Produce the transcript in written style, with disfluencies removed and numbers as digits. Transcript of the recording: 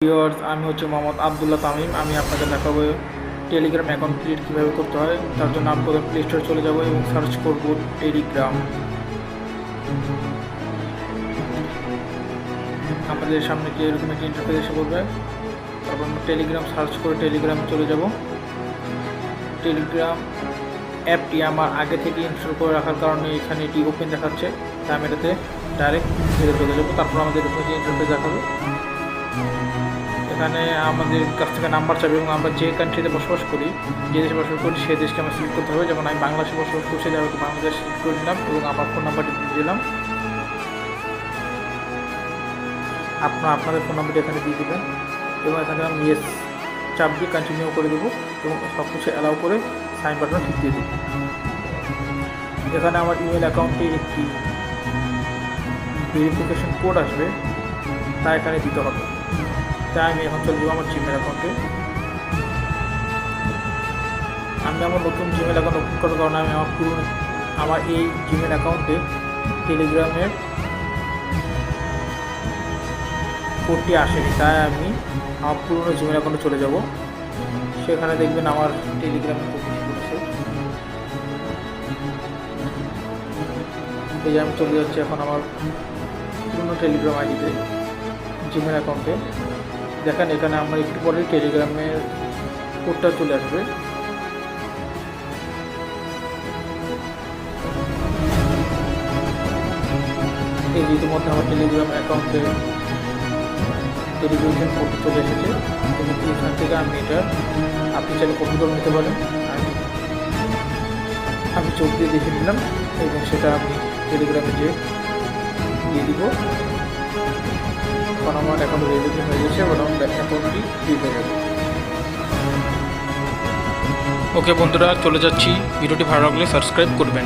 Viewers, আমি হচ্ছে মোহাম্মদ আবদুল্লাহ তামিম। আমি আপনাদের দেখাবো টেলিগ্রাম অ্যাকাউন্ট ক্রিয়েট কীভাবে করতে হয়। তার জন্য আমি প্রথমে প্লে স্টোরে চলে যাব এবং সার্চ করব টেলিগ্রাম। আমাদের সামনে যে এরকম একটি ইন্টারফেস এসে পড়বে। তারপর আমরা টেলিগ্রাম সার্চ করে টেলিগ্রামে চলে যাব। টেলিগ্রাম অ্যাপটি আমার আগে থেকে ইনস্টল করে রাখার কারণে এখানে এটি ওপেন দেখাচ্ছে, তাই আমি এটাতে ডাইরেক্ট ফিরে চলে যাবো। তারপর আমাদের এরকম একটি ইন্টারফেস দেখাবে। এখানে আমাদের কাছ থেকে নাম্বার চাবে এবং আমরা যে কান্ট্রিতে বসবাস করি, যে দেশে বসবাস করি সেই দেশকে আমরা সিলেক্ট করতে হবে। যেমন আমি বাংলাদেশে বসবাস করছি, যাই হোক বাংলাদেশ সিলেক্ট করে দিলাম এবং আমার ফোন নাম্বারটি দিয়ে দিলাম। আপনাদের ফোন নাম্বারটি এখানে দিয়ে দেবেন এবং এখানে আমি ইয়েস চাপ দিয়ে কন্টিনিউ করে দেবো এবং সব কিছু অ্যালাউ করে সাইন বাটন ঠিক দিয়ে দেবো। এখানে আমার ইমেল অ্যাকাউন্টে একটি ভেরিফিকেশন কোড আসবে, তা এখানে দিতে হবে। তাই আমি এখন চলে যাবো আমার জিমেল অ্যাকাউন্টে। আমি আমার নতুন জিমেল অ্যাকাউন্ট ওপেন করার কারণে আমি আমার এই জিমেল অ্যাকাউন্টে টেলিগ্রামের কোডটি আসেনি, তাই আমি আমার পুরনো জিমেল অ্যাকাউন্টে চলে যাব। সেখানে দেখবেন আমার টেলিগ্রামের কোডটি করেছে। এই যে আমি চলে যাচ্ছি এখন আমার পুরনো টেলিগ্রাম আইডিতে, জিমেল অ্যাকাউন্টে। দেখেন এখানে আমার একটু পরে টেলিগ্রামের কোডটা চলে আসবে। এই যে ইতিমধ্যে আমার টেলিগ্রাম অ্যাকাউন্টে ভেরিফিকেশন কোডটি চলে এসেছে এবং এখান থেকে আমি এটা আপনি চাইলে কপি করে নিতে পারেন। আমি চোখ দিয়ে দেখে নিলাম এবং সেটা আমি টেলিগ্রামে যে দিয়ে দিব। কারণ আমার অ্যাকাউন্ট ভেরিফিকেশন হয়ে গেছে এবং আমার অ্যাকাউন্টটি দিয়ে দেবে। ওকে বন্ধুরা, চলে যাচ্ছি। ভিডিওটি ভালো লাগলে সাবস্ক্রাইব করবেন।